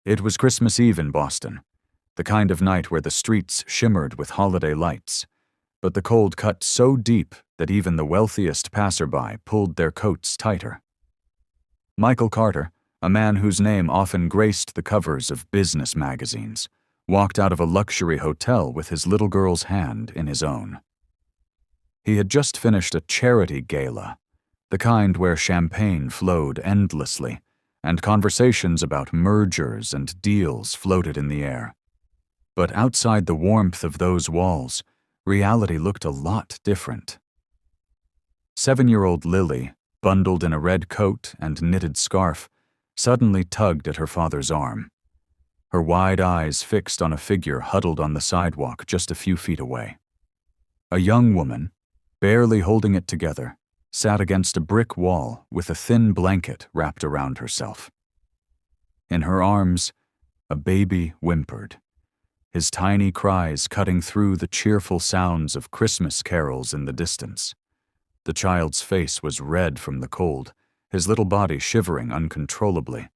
It was Christmas Eve in Boston, the kind of night where the streets shimmered with holiday lights, but the cold cut so deep that even the wealthiest passerby pulled their coats tighter. Michael Carter, a man whose name often graced the covers of business magazines, walked out of a luxury hotel with his little girl's hand in his own. He had just finished a charity gala, the kind where champagne flowed endlessly, and conversations about mergers and deals floated in the air. But outside the warmth of those walls, reality looked a lot different. 7-year-old Lily, bundled in a red coat and knitted scarf, suddenly tugged at her father's arm, her wide eyes fixed on a figure huddled on the sidewalk just a few feet away. A young woman, barely holding it together, sat against a brick wall with a thin blanket wrapped around herself. In her arms, a baby whimpered, his tiny cries cutting through the cheerful sounds of Christmas carols in the distance. The child's face was red from the cold, his little body shivering uncontrollably.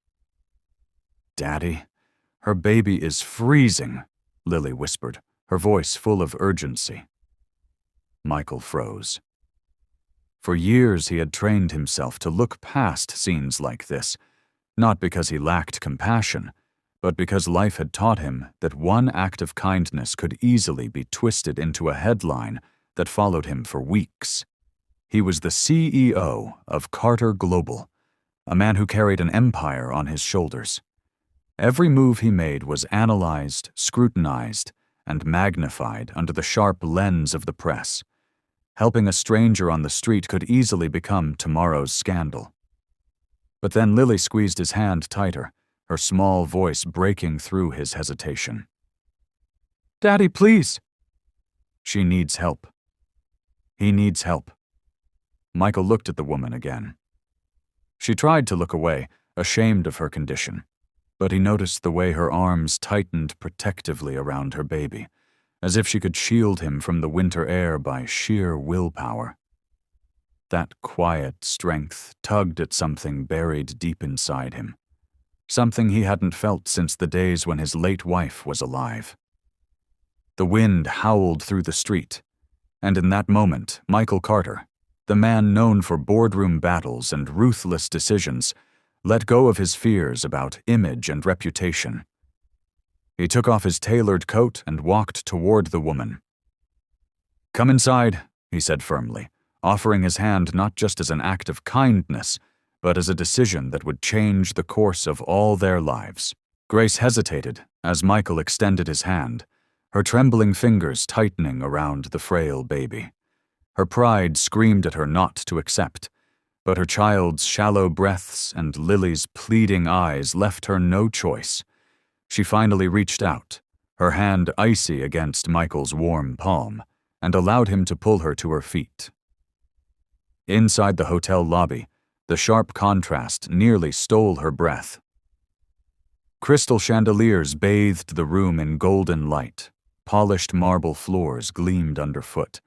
"Daddy, her baby is freezing," Lily whispered, her voice full of urgency. Michael froze. For years he had trained himself to look past scenes like this, not because he lacked compassion, but because life had taught him that one act of kindness could easily be twisted into a headline that followed him for weeks. He was the CEO of Carter Global, a man who carried an empire on his shoulders. Every move he made was analyzed, scrutinized, and magnified under the sharp lens of the press. Helping a stranger on the street could easily become tomorrow's scandal. But then Lily squeezed his hand tighter, her small voice breaking through his hesitation. "Daddy, please!" "She needs help. He needs help." Michael looked at the woman again. She tried to look away, ashamed of her condition, but he noticed the way her arms tightened protectively around her baby, as if she could shield him from the winter air by sheer willpower. That quiet strength tugged at something buried deep inside him, something he hadn't felt since the days when his late wife was alive. The wind howled through the street, and in that moment, Michael Carter, the man known for boardroom battles and ruthless decisions, let go of his fears about image and reputation. He took off his tailored coat and walked toward the woman. "Come inside," he said firmly, offering his hand not just as an act of kindness, but as a decision that would change the course of all their lives. Grace hesitated as Michael extended his hand, her trembling fingers tightening around the frail baby. Her pride screamed at her not to accept, but her child's shallow breaths and Lily's pleading eyes left her no choice. She finally reached out, her hand icy against Michael's warm palm, and allowed him to pull her to her feet. Inside the hotel lobby, the sharp contrast nearly stole her breath. Crystal chandeliers bathed the room in golden light, polished marble floors gleamed underfoot,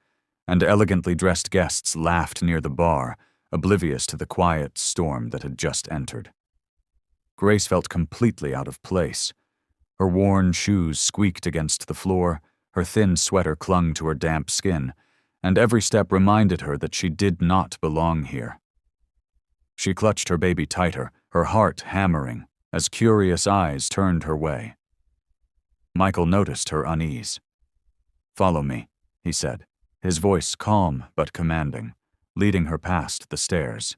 and elegantly dressed guests laughed near the bar, oblivious to the quiet storm that had just entered. Grace felt completely out of place. Her worn shoes squeaked against the floor, her thin sweater clung to her damp skin, and every step reminded her that she did not belong here. She clutched her baby tighter, her heart hammering, as curious eyes turned her way. Michael noticed her unease. "Follow me," he said, his voice calm but commanding, leading her past the stairs.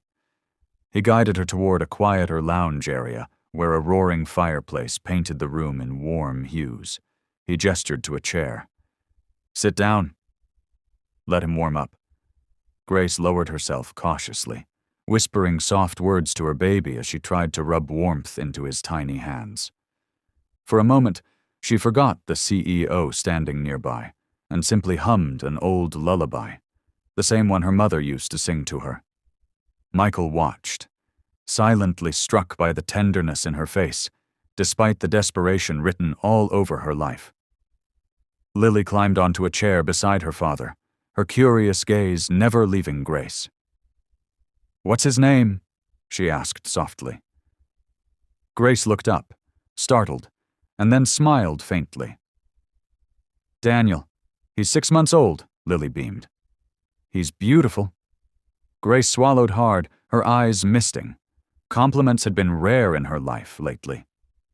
He guided her toward a quieter lounge area where a roaring fireplace painted the room in warm hues. He gestured to a chair. "Sit down." "Let him warm up." Grace lowered herself cautiously, whispering soft words to her baby as she tried to rub warmth into his tiny hands. For a moment, she forgot the CEO standing nearby and simply hummed an old lullaby, the same one her mother used to sing to her. Michael watched, silently struck by the tenderness in her face, despite the desperation written all over her life. Lily climbed onto a chair beside her father, her curious gaze never leaving Grace. "What's his name?" she asked softly. Grace looked up, startled, and then smiled faintly. "Daniel. He's 6 months old," Lily beamed. "He's beautiful." Grace swallowed hard, her eyes misting. Compliments had been rare in her life lately.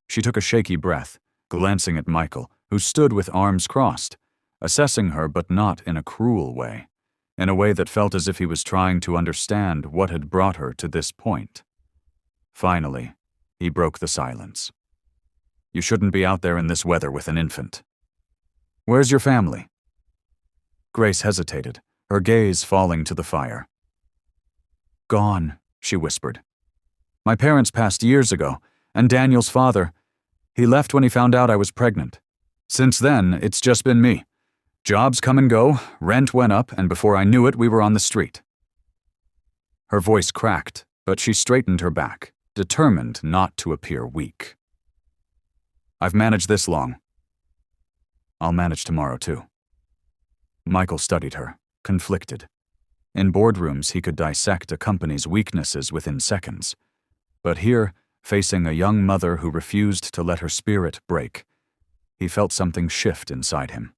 She took a shaky breath, glancing at Michael, who stood with arms crossed, assessing her but not in a cruel way, in a way that felt as if he was trying to understand what had brought her to this point. Finally, he broke the silence. "You shouldn't be out there in this weather with an infant. Where's your family?" Grace hesitated, her gaze falling to the fire. "Gone," she whispered. "My parents passed years ago, and Daniel's father, he left when he found out I was pregnant. Since then, it's just been me. Jobs come and go, rent went up, and before I knew it, we were on the street." Her voice cracked, but she straightened her back, determined not to appear weak. "I've managed this long. I'll manage tomorrow, too." Michael studied her, conflicted. In boardrooms, he could dissect a company's weaknesses within seconds. But here, facing a young mother who refused to let her spirit break, he felt something shift inside him.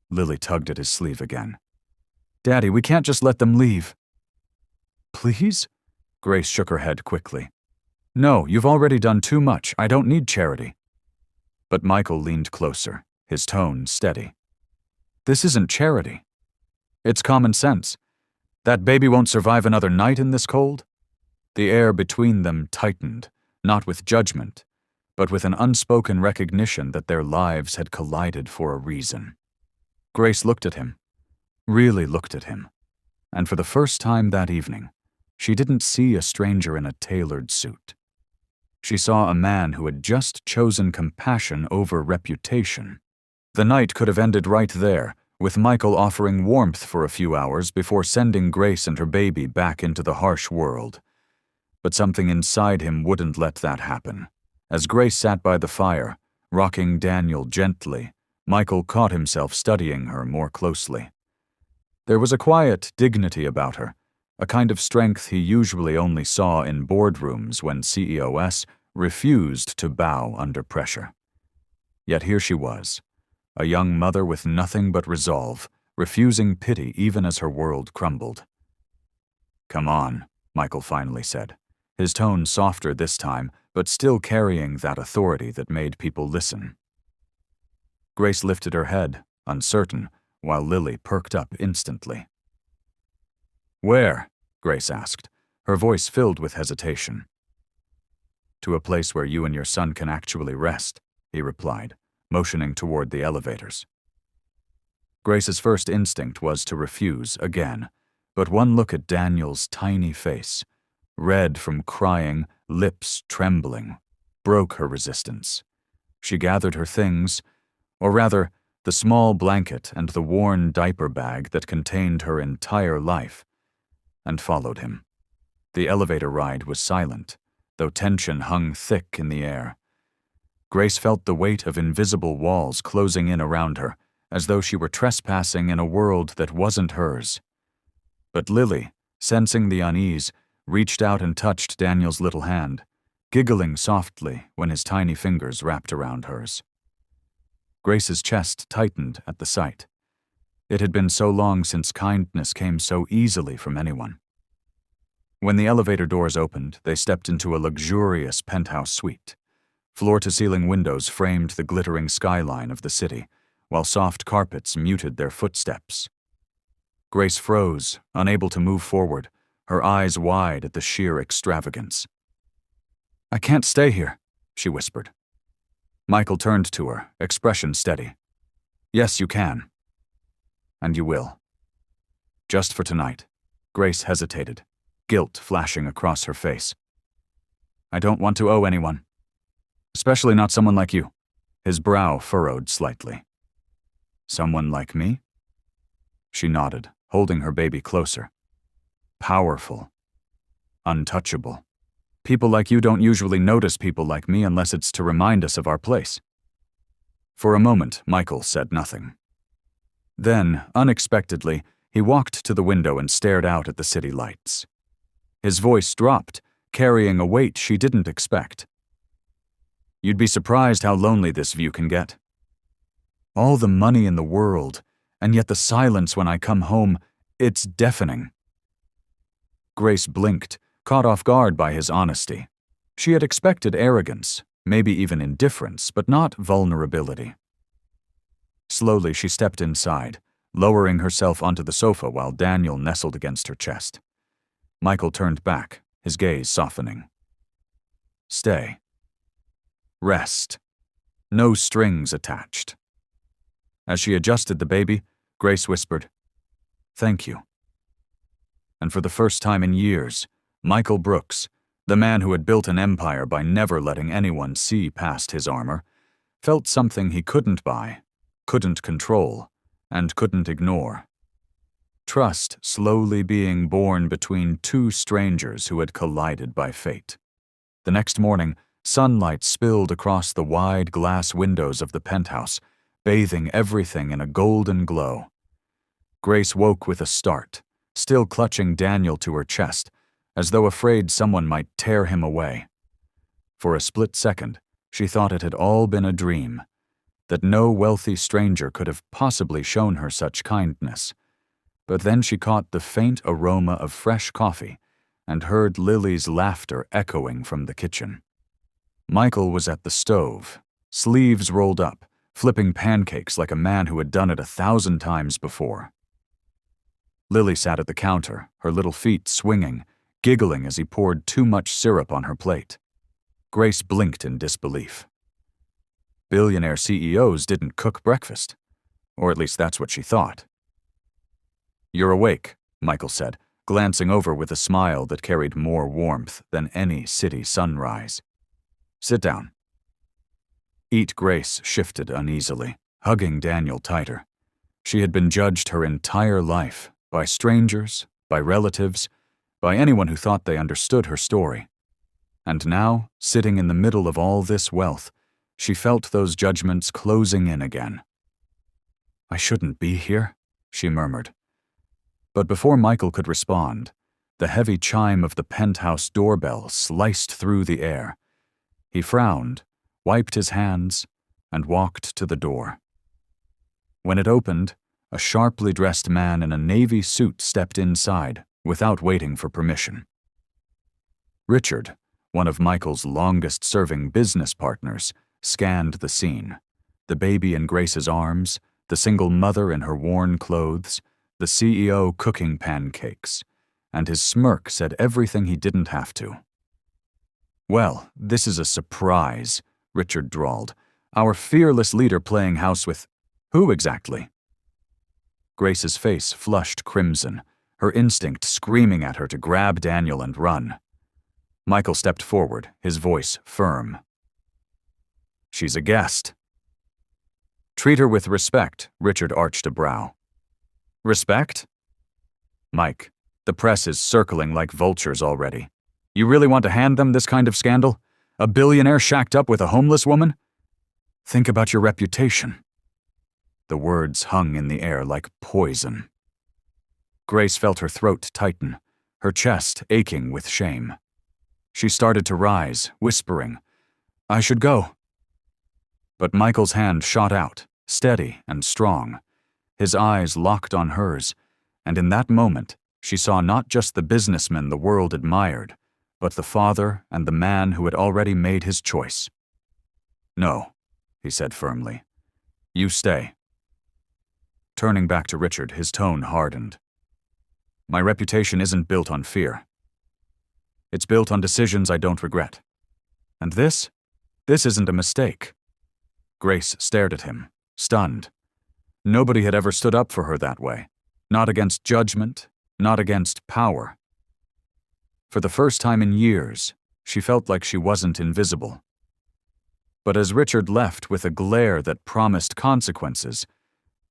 Lily tugged at his sleeve again. "Daddy, we can't just let them leave." "Please?" Grace shook her head quickly. "No, you've already done too much. I don't need charity." But Michael leaned closer, his tone steady. "This isn't charity. It's common sense. That baby won't survive another night in this cold." The air between them tightened, not with judgment, but with an unspoken recognition that their lives had collided for a reason. Grace looked at him, really looked at him, and for the first time that evening, she didn't see a stranger in a tailored suit. She saw a man who had just chosen compassion over reputation. The night could have ended right there, with Michael offering warmth for a few hours before sending Grace and her baby back into the harsh world. But something inside him wouldn't let that happen. As Grace sat by the fire, rocking Daniel gently, Michael caught himself studying her more closely. There was a quiet dignity about her, a kind of strength he usually only saw in boardrooms when CEOs refused to bow under pressure. Yet here she was, a young mother with nothing but resolve, refusing pity even as her world crumbled. "Come on," Michael finally said, his tone softer this time, but still carrying that authority that made people listen. Grace lifted her head, uncertain, while Lily perked up instantly. "Where?" Grace asked, her voice filled with hesitation. "To a place where you and your son can actually rest," he replied, motioning toward the elevators. Grace's first instinct was to refuse again, but one look at Daniel's tiny face, red from crying, lips trembling, broke her resistance. She gathered her things, or rather, the small blanket and the worn diaper bag that contained her entire life, and followed him. The elevator ride was silent, though tension hung thick in the air. Grace felt the weight of invisible walls closing in around her, as though she were trespassing in a world that wasn't hers. But Lily, sensing the unease, reached out and touched Daniel's little hand, giggling softly when his tiny fingers wrapped around hers. Grace's chest tightened at the sight. It had been so long since kindness came so easily from anyone. When the elevator doors opened, they stepped into a luxurious penthouse suite. Floor-to-ceiling windows framed the glittering skyline of the city, while soft carpets muted their footsteps. Grace froze, unable to move forward, her eyes wide at the sheer extravagance. "I can't stay here," she whispered. Michael turned to her, expression steady. "Yes, you can. And you will. Just for tonight." Grace hesitated, guilt flashing across her face. "I don't want to owe anyone. Especially not someone like you." His brow furrowed slightly. "Someone like me?" She nodded, holding her baby closer. "Powerful. Untouchable. People like you don't usually notice people like me unless it's to remind us of our place." For a moment, Michael said nothing. Then, unexpectedly, he walked to the window and stared out at the city lights. His voice dropped, carrying a weight she didn't expect. You'd be surprised how lonely this view can get. All the money in the world, and yet the silence when I come home, it's deafening. Grace blinked, caught off guard by his honesty. She had expected arrogance, maybe even indifference, but not vulnerability. Slowly she stepped inside, lowering herself onto the sofa while Daniel nestled against her chest. Michael turned back, his gaze softening. Stay. Rest. No strings attached. As she adjusted the baby, Grace whispered, "Thank you." And for the first time in years, Michael Brooks, the man who had built an empire by never letting anyone see past his armor, felt something he couldn't buy, couldn't control, and couldn't ignore. Trust slowly being born between two strangers who had collided by fate. The next morning, sunlight spilled across the wide glass windows of the penthouse, bathing everything in a golden glow. Grace woke with a start, still clutching Daniel to her chest, as though afraid someone might tear him away. For a split second, she thought it had all been a dream, that no wealthy stranger could have possibly shown her such kindness. But then she caught the faint aroma of fresh coffee and heard Lily's laughter echoing from the kitchen. Michael was at the stove, sleeves rolled up, flipping pancakes like a man who had done it 1,000 times before. Lily sat at the counter, her little feet swinging, giggling as he poured too much syrup on her plate. Grace blinked in disbelief. Billionaire CEOs didn't cook breakfast, or at least that's what she thought. "You're awake," Michael said, glancing over with a smile that carried more warmth than any city sunrise. "Sit down." Eat Grace shifted uneasily, hugging Daniel tighter. She had been judged her entire life, by strangers, by relatives, by anyone who thought they understood her story. And now, sitting in the middle of all this wealth, she felt those judgments closing in again. "I shouldn't be here," she murmured. But before Michael could respond, the heavy chime of the penthouse doorbell sliced through the air. He frowned, wiped his hands, and walked to the door. When it opened, a sharply dressed man in a navy suit stepped inside without waiting for permission. Richard, one of Michael's longest-serving business partners, scanned the scene. The baby in Grace's arms, the single mother in her worn clothes, the CEO cooking pancakes, and his smirk said everything he didn't have to. "Well, this is a surprise," Richard drawled. "Our fearless leader playing house with... who exactly?" Grace's face flushed crimson, her instinct screaming at her to grab Daniel and run. Michael stepped forward, his voice firm. "She's a guest." "Treat her with respect," Richard arched a brow. "Respect?" "Mike, the press is circling like vultures already. You really want to hand them this kind of scandal? A billionaire shacked up with a homeless woman? Think about your reputation." The words hung in the air like poison. Grace felt her throat tighten, her chest aching with shame. She started to rise, whispering, "I should go." But Michael's hand shot out, steady and strong. His eyes locked on hers, and in that moment, she saw not just the businessman the world admired, but the father and the man who had already made his choice. "No," he said firmly. "You stay." Turning back to Richard, his tone hardened. "My reputation isn't built on fear. It's built on decisions I don't regret. And this isn't a mistake." Grace stared at him, stunned. Nobody had ever stood up for her that way, not against judgment, not against power. For the first time in years, she felt like she wasn't invisible. But as Richard left with a glare that promised consequences,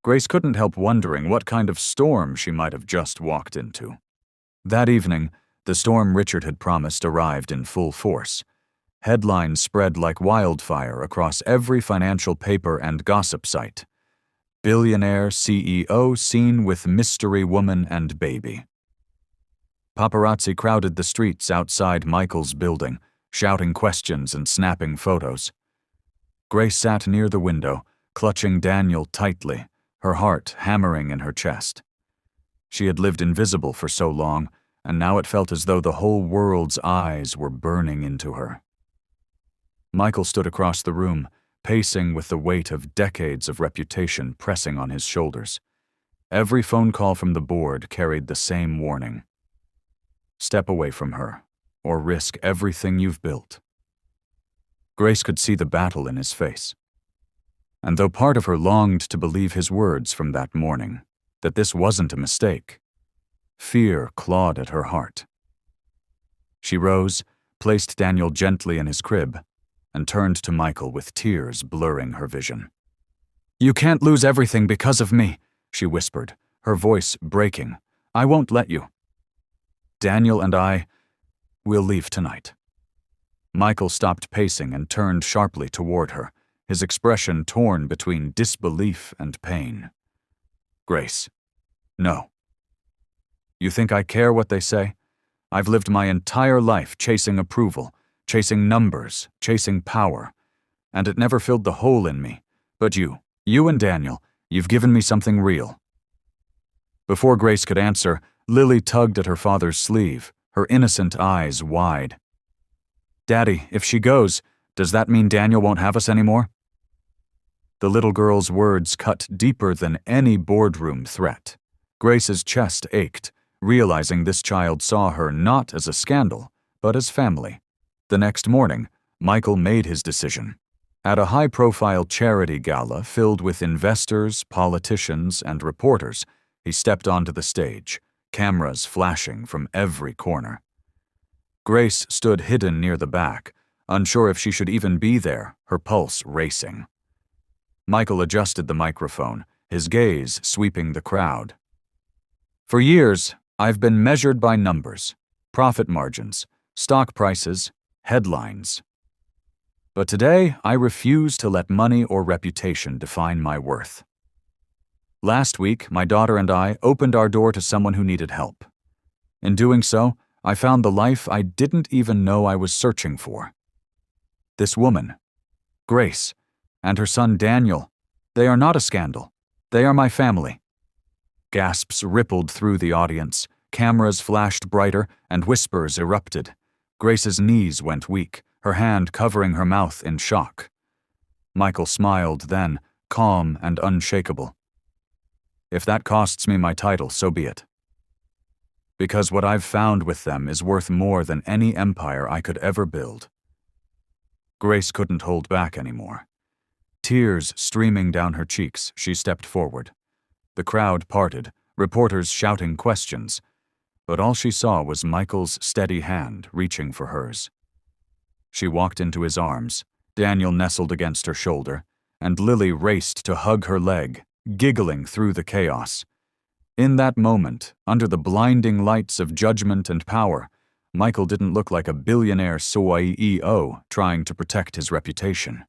Grace couldn't help wondering what kind of storm she might have just walked into. That evening, the storm Richard had promised arrived in full force. Headlines spread like wildfire across every financial paper and gossip site. "Billionaire CEO seen with mystery woman and baby." Paparazzi crowded the streets outside Michael's building, shouting questions and snapping photos. Grace sat near the window, clutching Daniel tightly, her heart hammering in her chest. She had lived invisible for so long, and now it felt as though the whole world's eyes were burning into her. Michael stood across the room, pacing with the weight of decades of reputation pressing on his shoulders. Every phone call from the board carried the same warning. Step away from her, or risk everything you've built. Grace could see the battle in his face. And though part of her longed to believe his words from that morning, that this wasn't a mistake, fear clawed at her heart. She rose, placed Daniel gently in his crib, and turned to Michael with tears blurring her vision. "You can't lose everything because of me," she whispered, her voice breaking. "I won't let you. Daniel and we'll leave tonight." Michael stopped pacing and turned sharply toward her, his expression torn between disbelief and pain. "Grace, no. You think I care what they say? I've lived my entire life chasing approval, chasing numbers, chasing power, and it never filled the hole in me. But you and Daniel, you've given me something real." Before Grace could answer, Lily tugged at her father's sleeve, her innocent eyes wide. "Daddy, if she goes, does that mean Daniel won't have us anymore?" The little girl's words cut deeper than any boardroom threat. Grace's chest ached, realizing this child saw her not as a scandal, but as family. The next morning, Michael made his decision. At a high-profile charity gala filled with investors, politicians, and reporters, he stepped onto the stage, cameras flashing from every corner. Grace stood hidden near the back, unsure if she should even be there, her pulse racing. Michael adjusted the microphone, his gaze sweeping the crowd. "For years, I've been measured by numbers, profit margins, stock prices, headlines. But today, I refuse to let money or reputation define my worth. Last week, my daughter and I opened our door to someone who needed help. In doing so, I found the life I didn't even know I was searching for. This woman, Grace, and her son Daniel, they are not a scandal. They are my family." Gasps rippled through the audience, cameras flashed brighter, and whispers erupted. Grace's knees went weak, her hand covering her mouth in shock. Michael smiled then, calm and unshakable. "If that costs me my title, so be it. Because what I've found with them is worth more than any empire I could ever build." Grace couldn't hold back anymore. Tears streaming down her cheeks, she stepped forward. The crowd parted, reporters shouting questions, but all she saw was Michael's steady hand reaching for hers. She walked into his arms, Daniel nestled against her shoulder, and Lily raced to hug her leg, giggling through the chaos. In that moment, under the blinding lights of judgment and power, Michael didn't look like a billionaire CEO trying to protect his reputation.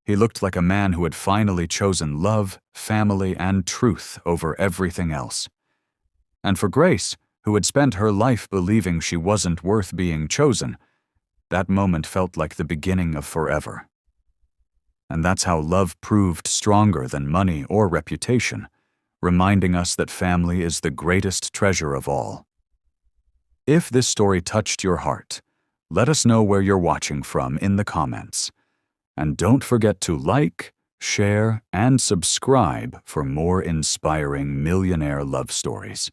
He looked like a man who had finally chosen love, family, and truth over everything else. And for Grace, who had spent her life believing she wasn't worth being chosen, that moment felt like the beginning of forever. And that's how love proved stronger than money or reputation, reminding us that family is the greatest treasure of all. If this story touched your heart, let us know where you're watching from in the comments. And don't forget to like, share, and subscribe for more inspiring millionaire love stories.